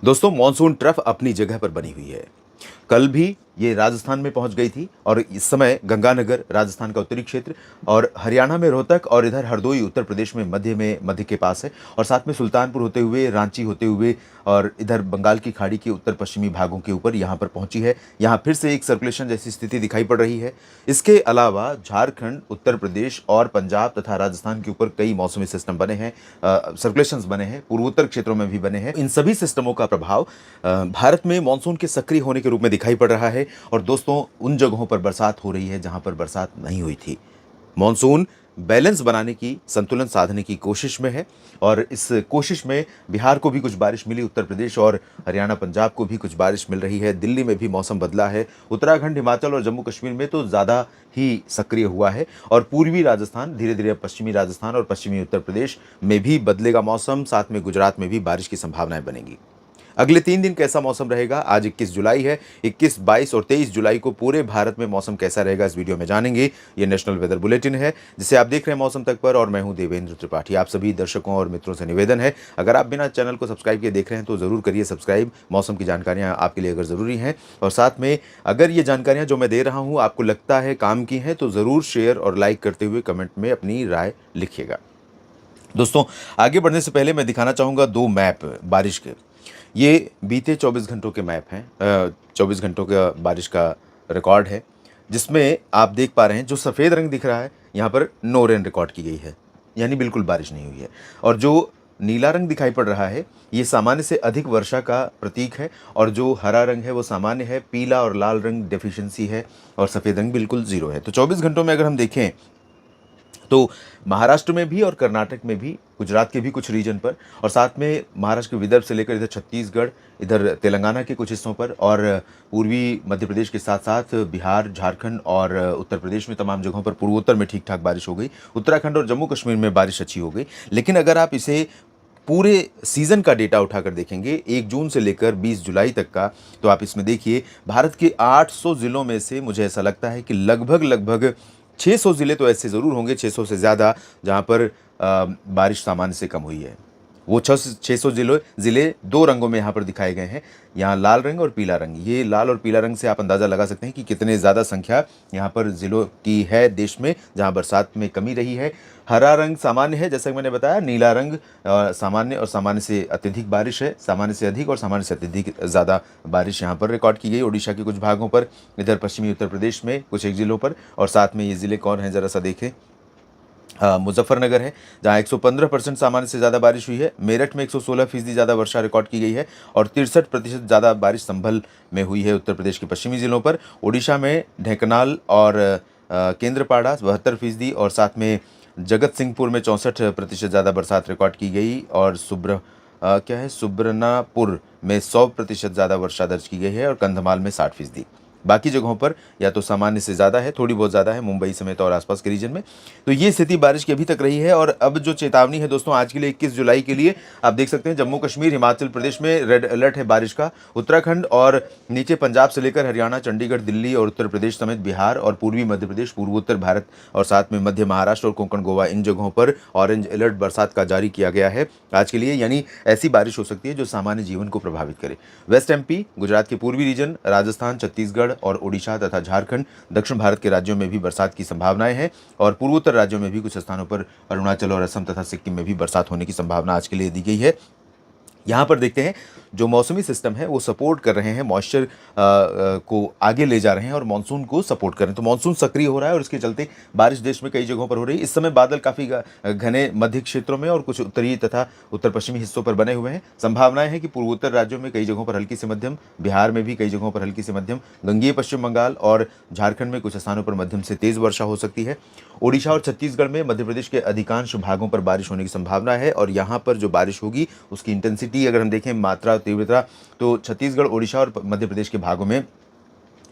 दोस्तों monsoon trough अपनी जगह पर बनी हुई है। कल भी ये राजस्थान में पहुंच गई थी और इस समय गंगानगर राजस्थान का उत्तरी क्षेत्र और हरियाणा में रोहतक और इधर हरदोई उत्तर प्रदेश में मध्य के पास है और साथ में सुल्तानपुर होते हुए रांची होते हुए और इधर बंगाल की खाड़ी के उत्तर पश्चिमी भागों के ऊपर यहाँ पर पहुंची है। यहाँ फिर से एक सर्कुलेशन जैसी स्थिति दिखाई पड़ रही है। इसके अलावा झारखंड, उत्तर प्रदेश और पंजाब तथा राजस्थान के ऊपर कई मौसमी सिस्टम बने हैं, सर्कुलेशंस बने हैं, पूर्वोत्तर क्षेत्रों में भी बने हैं। इन सभी सिस्टमों का प्रभाव भारत में मानसून के सक्रिय होने के रूप में दिखाई पड़ रहा है और दोस्तों उन जगहों पर बरसात हो रही है जहां पर बरसात नहीं हुई थी। मानसून बैलेंस बनाने की, संतुलन साधने की कोशिश में है और इस कोशिश में बिहार को भी कुछ बारिश मिली, उत्तर प्रदेश और हरियाणा पंजाब को भी कुछ बारिश मिल रही है, दिल्ली में भी मौसम बदला है, उत्तराखंड, हिमाचल और जम्मू कश्मीर में तो ज़्यादा ही सक्रिय हुआ है और पूर्वी राजस्थान धीरे धीरे पश्चिमी राजस्थान और पश्चिमी उत्तर प्रदेश में भी बदलेगा मौसम, साथ में गुजरात में भी बारिश की संभावनाएं बनेंगी। अगले 3 दिन कैसा मौसम रहेगा? आज 21 जुलाई है। 21, 22 और 23 जुलाई को पूरे भारत में मौसम कैसा रहेगा इस वीडियो में जानेंगे। ये नेशनल वेदर बुलेटिन है जिसे आप देख रहे हैं मौसम तक पर और मैं हूं देवेंद्र त्रिपाठी। आप सभी दर्शकों और मित्रों से निवेदन है, अगर आप बिना चैनल को सब्सक्राइब किए देख रहे हैं तो ज़रूर करिए सब्सक्राइब। मौसम की जानकारियाँ आपके लिए अगर ज़रूरी हैं और साथ में अगर ये जानकारियाँ जो मैं दे रहा हूँ आपको लगता है काम की हैं तो ज़रूर शेयर और लाइक करते हुए कमेंट में अपनी राय लिखिएगा। दोस्तों आगे बढ़ने से पहले मैं दिखाना चाहूँगा 2 मैप बारिश के। ये बीते 24 घंटों के मैप हैं, 24 घंटों का बारिश का रिकॉर्ड है जिसमें आप देख पा रहे हैं जो सफ़ेद रंग दिख रहा है यहाँ पर नो रेन रिकॉर्ड की गई है, यानी बिल्कुल बारिश नहीं हुई है। और जो नीला रंग दिखाई पड़ रहा है ये सामान्य से अधिक वर्षा का प्रतीक है और जो हरा रंग है वो सामान्य है, पीला और लाल रंग डेफिशिएंसी है और सफ़ेद रंग बिल्कुल ज़ीरो है। तो 24 घंटों में अगर हम देखें तो महाराष्ट्र में भी और कर्नाटक में भी, गुजरात के भी कुछ रीजन पर और साथ में महाराष्ट्र के विदर्भ से लेकर इधर छत्तीसगढ़, इधर तेलंगाना के कुछ हिस्सों पर और पूर्वी मध्य प्रदेश के साथ साथ बिहार, झारखंड और उत्तर प्रदेश में तमाम जगहों पर पूर्वोत्तर में ठीक ठाक बारिश हो गई। उत्तराखंड और जम्मू कश्मीर में बारिश अच्छी हो गई। लेकिन अगर आप इसे पूरे सीज़न का डेटा उठाकर देखेंगे 1 जून से लेकर 20 जुलाई तक का, तो आप इसमें देखिए भारत के 800 ज़िलों में से मुझे ऐसा लगता है कि लगभग 600 ज़िले तो ऐसे ज़रूर होंगे, 600 से ज़्यादा, जहाँ पर बारिश सामान्य से कम हुई है। वो 600 ज़िले 2 रंगों में यहाँ पर दिखाए गए हैं, यहाँ लाल रंग और पीला रंग। ये लाल और पीला रंग से आप अंदाज़ा लगा सकते हैं कि कितने ज़्यादा संख्या यहाँ पर ज़िलों की है देश में जहाँ बरसात में कमी रही है। हरा रंग सामान्य है, जैसा कि मैंने बताया। नीला रंग सामान्य और सामान्य से अत्यधिक बारिश है, सामान्य से अधिक और सामान्य से अत्यधिक ज़्यादा बारिश यहाँ पर रिकॉर्ड की गई ओडिशा के कुछ भागों पर, इधर पश्चिमी उत्तर प्रदेश में कुछ एक ज़िलों पर। और साथ में ये ज़िले कौन हैं ज़रा सा देखें। मुजफ्फरनगर है जहाँ 115% सामान्य से ज़्यादा बारिश हुई है। मेरठ में 116% ज़्यादा वर्षा रिकॉर्ड की गई है और 63% ज़्यादा बारिश संभल में हुई है उत्तर प्रदेश के पश्चिमी ज़िलों पर। ओडिशा में ढेंकनाल और केंद्रपाड़ा 72% और साथ में जगत सिंहपुर में 64% ज़्यादा बरसात रिकॉर्ड की गई और सुब्रनापुर में 100% ज़्यादा वर्षा दर्ज की गई है और कंधमाल में 60%। बाकी जगहों पर या तो सामान्य से ज़्यादा है, थोड़ी बहुत ज़्यादा है, मुंबई समेत और आसपास के रीजन में। तो ये स्थिति बारिश की अभी तक रही है और अब जो चेतावनी है दोस्तों आज के लिए 21 जुलाई के लिए, आप देख सकते हैं जम्मू कश्मीर, हिमाचल प्रदेश में रेड अलर्ट है बारिश का। उत्तराखंड और नीचे पंजाब से लेकर हरियाणा, चंडीगढ़, दिल्ली और उत्तर प्रदेश समेत बिहार और पूर्वी मध्य प्रदेश, पूर्वोत्तर भारत और साथ में मध्य महाराष्ट्र और कोंकण गोवा, इन जगहों पर ऑरेंज अलर्ट बरसात का जारी किया गया है आज के लिए। यानी ऐसी बारिश हो सकती है जो सामान्य जीवन को प्रभावित करे। वेस्ट एमपी, गुजरात के पूर्वी रीजन, राजस्थान, छत्तीसगढ़ और ओडिशा तथा झारखंड, दक्षिण भारत के राज्यों में भी बरसात की संभावनाएं हैं और पूर्वोत्तर राज्यों में भी कुछ स्थानों पर अरुणाचल और असम तथा सिक्किम में भी बरसात होने की संभावना आज के लिए दी गई है। यहाँ पर देखते हैं जो मौसमी सिस्टम है वो सपोर्ट कर रहे हैं, मॉइस्चर को आगे ले जा रहे हैं और मानसून को सपोर्ट कर रहे हैं। तो मानसून सक्रिय हो रहा है और इसके चलते बारिश देश में कई जगहों पर हो रही है। इस समय बादल काफ़ी घने मध्य क्षेत्रों में और कुछ उत्तरी तथा उत्तर पश्चिमी हिस्सों पर बने हुए हैं। संभावनाएं हैं कि पूर्वोत्तर राज्यों में कई जगहों पर हल्की से मध्यम, बिहार में भी कई जगहों पर हल्की से मध्यम, गंगेय पश्चिम बंगाल और झारखंड में कुछ स्थानों पर मध्यम से तेज़ वर्षा हो सकती है। ओडिशा और छत्तीसगढ़ में, मध्य प्रदेश के अधिकांश भागों पर बारिश होने की संभावना है और यहाँ पर जो बारिश होगी उसकी इंटेंसिटी अगर हम देखें, मात्रा, तीव्रता, तो छत्तीसगढ़, ओडिशा और मध्य प्रदेश के भागों में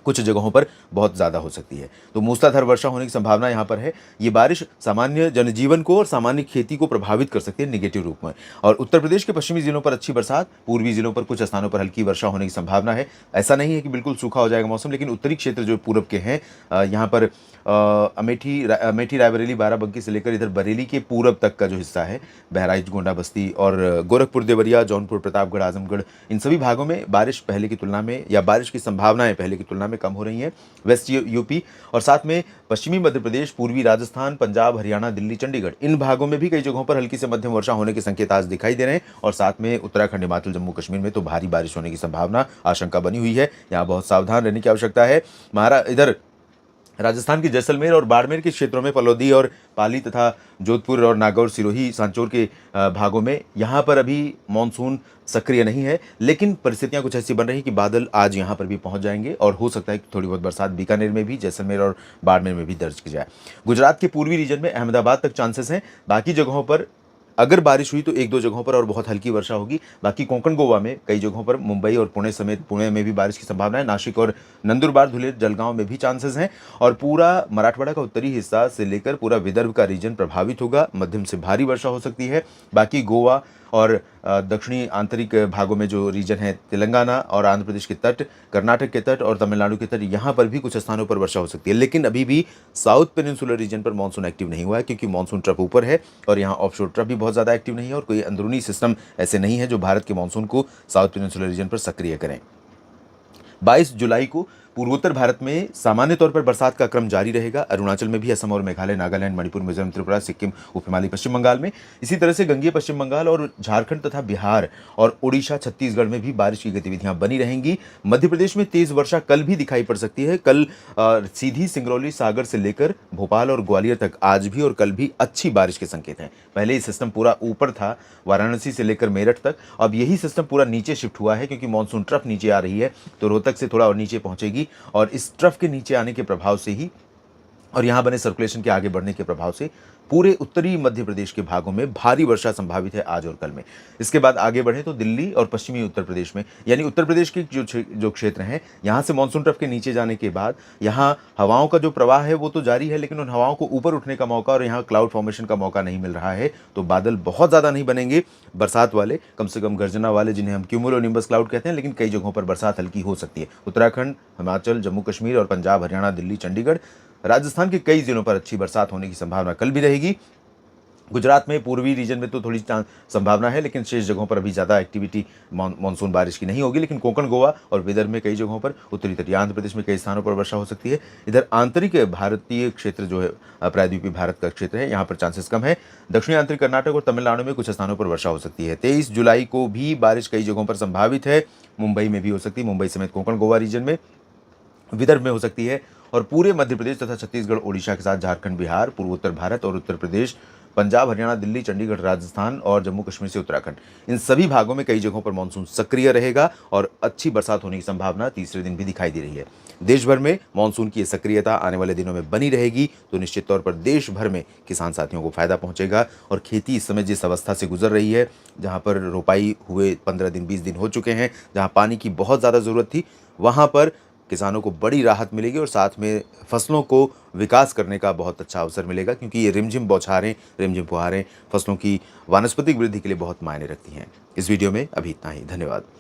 कुछ जगहों पर बहुत ज़्यादा हो सकती है। तो मूसलाधार वर्षा होने की संभावना यहाँ पर है। ये बारिश सामान्य जनजीवन को और सामान्य खेती को प्रभावित कर सकती है नेगेटिव रूप में। और उत्तर प्रदेश के पश्चिमी ज़िलों पर अच्छी बरसात, पूर्वी ज़िलों पर कुछ स्थानों पर हल्की वर्षा होने की संभावना है। ऐसा नहीं है कि बिल्कुल सूखा हो जाएगा मौसम, लेकिन उत्तरी क्षेत्र जो पूरब के हैं यहाँ पर अमेठी, रायबरेली, बाराबंकी से लेकर इधर बरेली के पूरब तक का जो हिस्सा है, बहराइच, गोंडा, बस्ती और गोरखपुर, देवरिया, जौनपुर, प्रतापगढ़, आजमगढ़, इन सभी भागों में बारिश पहले की तुलना में, या बारिश की संभावनाएं पहले की तुलना में कम हो रही हैं। वेस्ट यूपी और साथ में पश्चिमी मध्य प्रदेश, पूर्वी राजस्थान, पंजाब, हरियाणा, दिल्ली, चंडीगढ़, इन भागों में भी कई जगहों पर हल्की से मध्यम वर्षा होने के संकेत आज दिखाई दे रहे हैं। और साथ में उत्तराखंड, हिमाचल, जम्मू कश्मीर में तो भारी बारिश होने की संभावना, आशंका बनी हुई है। यहाँ बहुत सावधान रहने की आवश्यकता है। इधर राजस्थान के जैसलमेर और बाड़मेर के क्षेत्रों में, पलौदी और पाली तथा जोधपुर और नागौर, सिरोही, सांचौर के भागों में यहाँ पर अभी मानसून सक्रिय नहीं है, लेकिन परिस्थितियाँ कुछ ऐसी बन रही कि बादल आज यहाँ पर भी पहुँच जाएंगे और हो सकता है कि थोड़ी बहुत बरसात बीकानेर में भी, जैसलमेर और बाड़मेर में भी दर्ज की जाए। गुजरात के पूर्वी रीजन में अहमदाबाद तक चांसेस हैं। बाकी जगहों पर अगर बारिश हुई तो एक दो जगहों पर और बहुत हल्की वर्षा होगी। बाकी कोंकण गोवा में कई जगहों पर, मुंबई और पुणे समेत, पुणे में भी बारिश की संभावना है। नासिक और नंदुरबार, धुले, जलगांव में भी चांसेस हैं। और पूरा मराठवाड़ा का उत्तरी हिस्सा से लेकर पूरा विदर्भ का रीजन प्रभावित होगा। मध्यम से भारी वर्षा हो सकती है। बाकी गोवा और दक्षिणी आंतरिक भागों में जो रीजन है, तेलंगाना और आंध्र प्रदेश के तट, कर्नाटक के तट और तमिलनाडु के तट, यहाँ पर भी कुछ स्थानों पर वर्षा हो सकती है। लेकिन अभी भी साउथ पेनिनसुलर रीजन पर मानसून एक्टिव नहीं हुआ है, क्योंकि मानसून ट्रफ ऊपर है और यहाँ ऑफशोर ट्रफ भी बहुत ज़्यादा एक्टिव नहीं है और कोई अंदरूनी सिस्टम ऐसे नहीं है जो भारत के मानसून को साउथ पेनिनसुलर रीजन पर सक्रिय करें। 22 जुलाई को पूर्वोत्तर भारत में सामान्य तौर पर बरसात का क्रम जारी रहेगा। अरुणाचल में भी, असम और मेघालय, नागालैंड, मणिपुर, मिजोरम, त्रिपुरा, सिक्किम, उप हिमालय पश्चिम बंगाल में, इसी तरह से गंगेय पश्चिम बंगाल और झारखंड तथा बिहार और ओडिशा, छत्तीसगढ़ में भी बारिश की गतिविधियां बनी रहेंगी। मध्य प्रदेश में तेज वर्षा कल भी दिखाई पड़ सकती है। कल सीधी, सिंगरौली, सागर से लेकर भोपाल और ग्वालियर तक आज भी और कल भी अच्छी बारिश के संकेत हैं। पहले ये सिस्टम पूरा ऊपर था, वाराणसी से लेकर मेरठ तक। अब यही सिस्टम पूरा नीचे शिफ्ट हुआ है, क्योंकि मानसून ट्रफ नीचे आ रही है, तो रोहतक से थोड़ा और नीचे पहुंचेगी और इस ट्रफ के नीचे आने के प्रभाव से ही और यहाँ बने सर्कुलेशन के आगे बढ़ने के प्रभाव से पूरे उत्तरी मध्य प्रदेश के भागों में भारी वर्षा संभावित है आज और कल में। इसके बाद आगे बढ़े तो दिल्ली और पश्चिमी उत्तर प्रदेश में, यानी उत्तर प्रदेश के जो क्षेत्र हैं, यहाँ से मानसून ट्रफ के नीचे जाने के बाद यहाँ हवाओं का जो प्रवाह है वो तो जारी है, लेकिन उन हवाओं को ऊपर उठने का मौका और यहाँ क्लाउड फॉर्मेशन का मौका नहीं मिल रहा है। तो बादल बहुत ज़्यादा नहीं बनेंगे बरसात वाले, कम से कम गर्जना वाले, जिन्हें हम क्यूमुलोनिम्बस क्लाउड कहते हैं, लेकिन कई जगहों पर बरसात हल्की हो सकती है। उत्तराखंड, हिमाचल, जम्मू कश्मीर और पंजाब, हरियाणा, दिल्ली, चंडीगढ़, राजस्थान के कई जिलों पर अच्छी बरसात होने की संभावना कल भी रहेगी। गुजरात में पूर्वी रीजन में तो थोड़ी संभावना है, लेकिन शेष जगहों पर अभी ज़्यादा एक्टिविटी मानसून बारिश की नहीं होगी। लेकिन कोंकण, गोवा और विदर्भ में कई जगहों पर, उत्तरी तटीय आंध्र प्रदेश में कई स्थानों पर वर्षा हो सकती है। इधर आंतरिक भारतीय क्षेत्र जो है, प्रायद्वीपीय भारत का क्षेत्र है, यहाँ पर चांसेस कम है। दक्षिणी आंतरिक कर्नाटक और तमिलनाडु में कुछ स्थानों पर वर्षा हो सकती है। 23 जुलाई को भी बारिश कई जगहों पर संभावित है। मुंबई में भी हो सकती है, मुंबई समेत कोंकण, गोवा रीजन में, विदर्भ में हो सकती है और पूरे मध्य प्रदेश तथा छत्तीसगढ़, ओडिशा के साथ झारखंड, बिहार, पूर्वोत्तर भारत और उत्तर प्रदेश, पंजाब, हरियाणा, दिल्ली, चंडीगढ़, राजस्थान और जम्मू कश्मीर से उत्तराखंड, इन सभी भागों में कई जगहों पर मानसून सक्रिय रहेगा और अच्छी बरसात होने की संभावना तीसरे दिन भी दिखाई दे रही है। देश भर में मानसून की सक्रियता आने वाले दिनों में बनी रहेगी, तो निश्चित तौर पर देश भर में किसान साथियों को फायदा पहुंचेगा। और खेती इस समय जिस अवस्था से गुजर रही है, जहां पर रोपाई हुए 15 दिन 20 दिन हो चुके हैं, जहां पानी की बहुत ज़्यादा ज़रूरत थी, वहां पर किसानों को बड़ी राहत मिलेगी और साथ में फसलों को विकास करने का बहुत अच्छा अवसर मिलेगा, क्योंकि ये रिमझिम बौछारें, रिमझिम फुहारें फसलों की वानस्पतिक वृद्धि के लिए बहुत मायने रखती हैं। इस वीडियो में अभी इतना ही। धन्यवाद।